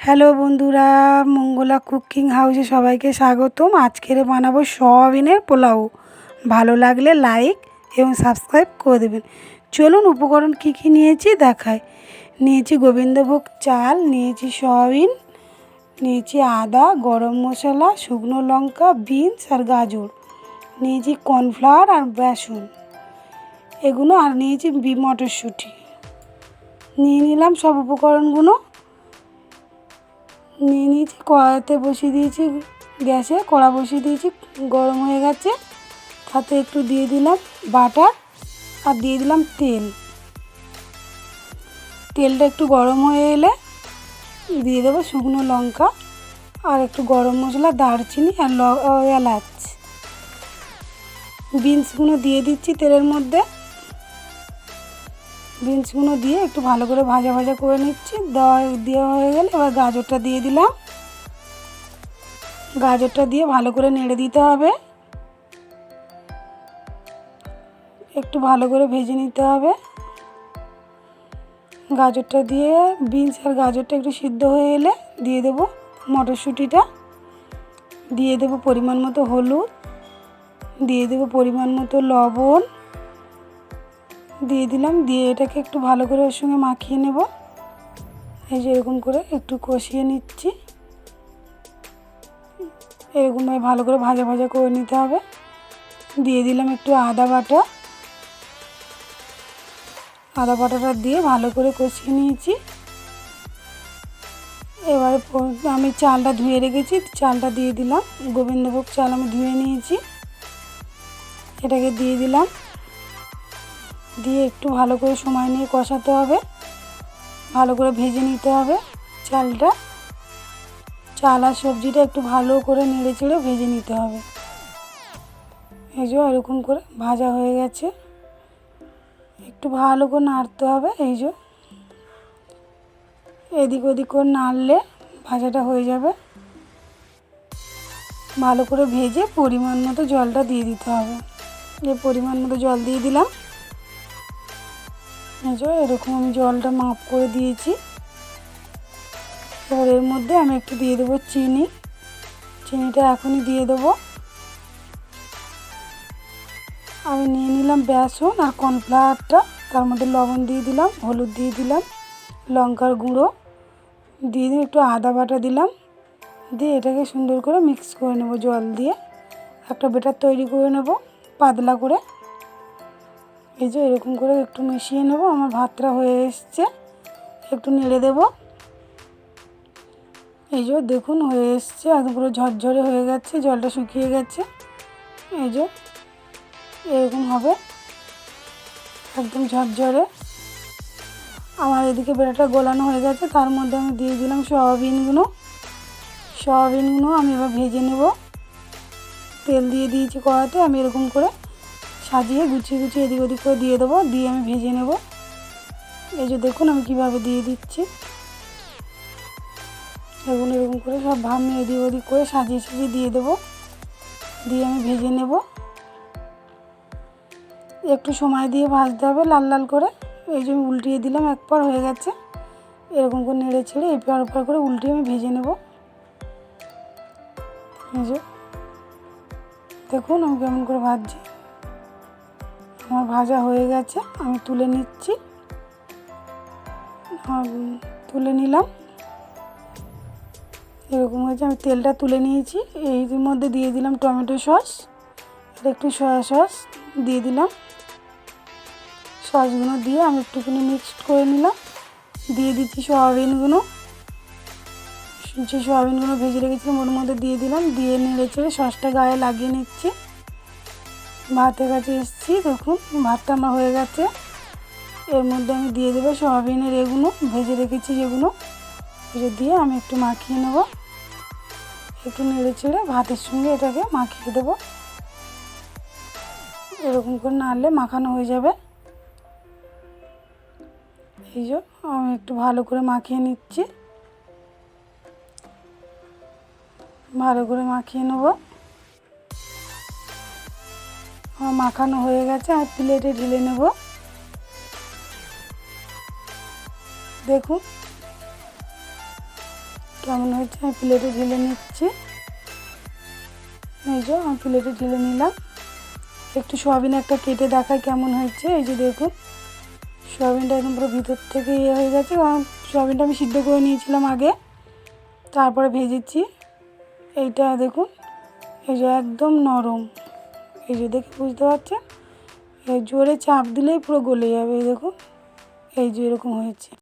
Hello বন্ধুরা, Mangala cooking হাউসে সবাইকে স্বাগতম। আজকের বানাবো সয়াবিনের পোলাও। ভালো লাগলে লাইক এবং সাবস্ক্রাইব করে দেবেন। চলুন উপকরণ কী কী নিয়েছি দেখাই। নিয়েছি গোবিন্দভোগ চাল, নিয়েছি সয়াবিন, নিয়েছি আদা, গরম মশলা, শুকনো লঙ্কা, বিনস আর গাজর, নিয়েছি কর্নফ্লাওয়ার আর বেসন এগুলো, আর নিয়েছি মটরশুঁটি। নিয়ে নিলাম সব উপকরণগুলো, নিয়ে নিয়েছি। কড়াইতে বসিয়ে দিয়েছি, গ্যাসে কড়া বসিয়ে দিয়েছি, গরম হয়ে গেছে। তাতে একটু দিয়ে দিলাম বাটার আর দিয়ে দিলাম তেল। তেলটা একটু গরম হয়ে এলে দিয়ে দেবো শুকনো লঙ্কা আর একটু গরম মশলা, দারচিনি আর এলাচ। বিনসগুলো দিয়ে দিচ্ছি তেলের মধ্যে। বিনসগুলো দিয়ে একটু ভালো করে ভাজা ভাজা করে নিচ্ছি। দেওয়া হয়ে গেলে এবার গাজরটা দিয়ে দিলাম। গাজরটা দিয়ে ভালো করে নেড়ে দিতে হবে, একটু ভালো করে ভেজে নিতে হবে। গাজরটা দিয়ে বিনস আর গাজরটা একটু সিদ্ধ হয়ে এলে দিয়ে দেবো মটরশুঁটিটা, দিয়ে দেবো পরিমাণ মতো হলুদ, দিয়ে দেবো পরিমাণ মতো লবণ, দিয়ে দিলাম। দিয়ে এটাকে একটু ভালো করে ওর সঙ্গে মাখিয়ে নেব। এই যে এরকম করে একটু কষিয়ে নিচ্ছি। এরকমভাবে ভালো করে ভাজা ভাজা করে নিতে হবে। দিয়ে দিলাম একটু আদা বাটা। আদা বাটাটা দিয়ে ভালো করে কষিয়ে নিয়েছি। এবারে আমি চালটা ধুয়ে রেখেছি, চালটা দিয়ে দিলাম। গোবিন্দভোগ চাল আমি ধুয়ে নিয়েছি, এটাকে দিয়ে দিলাম। দিয়ে একটু ভালো করে সময় নিয়ে কষাতে হবে, ভালো করে ভেজে নিতে হবে চালটা। চাল আর সবজিটা একটু ভালো করে নেড়ে চেড়ে ভেজে নিতে হবে। এই যে এরকম করে ভাজা হয়ে গেছে, একটু ভালো করে নাড়তে হবে। এই যে এদিক ওদিক করে নাড়লে ভাজাটা হয়ে যাবে। ভালো করে ভেজে পরিমাণ মতো জলটা দিয়ে দিতে হবে। যে পরিমাণ মতো জল দিয়ে দিলাম। এই যে এরকম আমি জলটা মাপ করে দিয়েছি। এবার এর মধ্যে আমি একটু দিয়ে দেবো চিনি। চিনিটা এখনই দিয়ে দেবো। আমি নিয়ে নিলাম বেসন আর কর্নফ্লাওয়ারটা, তার মধ্যে লবণ দিয়ে দিলাম, হলুদ দিয়ে দিলাম, লঙ্কার গুঁড়ো দিয়ে একটু আদা বাটা দিলাম। দিয়ে এটাকে সুন্দর করে মিক্স করে নেব। জল দিয়ে একটা ব্যাটার তৈরি করে নেব পাতলা করে। এই যে এরকম করে একটু মিশিয়ে নেব। আমার ভাতটা হয়ে এসছে, একটু নেড়ে দেব। এই যে দেখুন হয়ে এসছে, একদম পুরো ঝরঝরে হয়ে গেছে, জলটা শুকিয়ে গেছে। এই যে এরকম হবে, একদম ঝরঝরে। আমার এদিকে ব্যাটারটা গোলানো হয়ে গেছে, তার মধ্যে আমি দিয়ে দিলাম সয়াবিনগুলো। আমি এবার ভেজে নেব। তেল দিয়ে দিয়েছি কড়াতে, আমি এরকম করে সাজিয়ে গুছিয়ে গুছিয়ে এদিক ওদিক করে দিয়ে দেবো, দিয়ে আমি ভেজে নেব। এই যে দেখুন আমি কীভাবে দিয়ে দিচ্ছি। এরকম করে সব আমি এদিক ওদিক করে সাজিয়ে সাজিয়ে দিয়ে দেবো, দিয়ে আমি ভেজে নেব। একটু সময় দিয়ে ভাজতে হবে লাল লাল করে। এই যে আমি উল্টিয়ে দিলাম, এক পার হয়ে গেছে। এরকম করে নেড়ে ছেড়ে এপার ওপার করে উল্টিয়ে আমি ভেজে নেব। এই যে দেখুন আমি কেমন করে ভাজছি। আমার ভাজা হয়ে গেছে, আমি তুলে নিচ্ছি। তুলে নিলাম। এরকম হয়েছে, আমি তেলটা তুলে নিয়েছি। এর মধ্যে দিয়ে দিলাম টমেটো সস আর একটু সয়া সস দিয়ে দিলাম। সসগুলো দিয়ে আমি একটুখানি মিক্সড করে নিলাম। দিয়ে দিচ্ছি সয়াবিনগুলো। যে সয়াবিনগুলো ভেজে রেখেছিলাম ওর মধ্যে দিয়ে দিলাম। দিয়ে নেড়ে চেড়ে সসটা গায়ে লাগিয়ে নিচ্ছি। ভাতের কাছে এসেছি, দেখুন ভাতটা আমার হয়ে গেছে। এর মধ্যে আমি দিয়ে দেবো সয়াবিনের এগুলো ভেজে রেখেছি যেগুলো, ভেজে দিয়ে আমি একটু মাখিয়ে নেব। একটু নেড়ে চেড়ে ভাতের সঙ্গে এটাকে মাখিয়ে দেবো। এরকম করে নাড়লে মাখানো হয়ে যাবে। এই যে আমি একটু ভালো করে মাখিয়ে নিচ্ছি, ভালো করে মাখিয়ে নেব। আমার মাখানো হয়ে গেছে, আমি প্লেটে ঢেলে নেব। দেখুন কেমন হয়েছে আমি প্লেটে ঢেলে নিচ্ছি। এই যে আমি প্লেটে ঢেলে নিলাম। একটু সয়াবিন একটা কেটে দেখায় কেমন হয়েছে। এই যে দেখুন সয়াবিনটা একদম পুরো ভিতর থেকে হয়ে গেছে, কারণ সয়াবিনটা আমি সিদ্ধ করে নিয়েছিলাম আগে, তারপরে ভেজেছি। এইটা দেখুন, এই যে একদম নরম, এই যে দেখে বুঝতে পারছেন, এই জোরে চাপ দিলেই পুরো গলে যাবে। এই দেখুন, এই যে এরকম হয়েছে।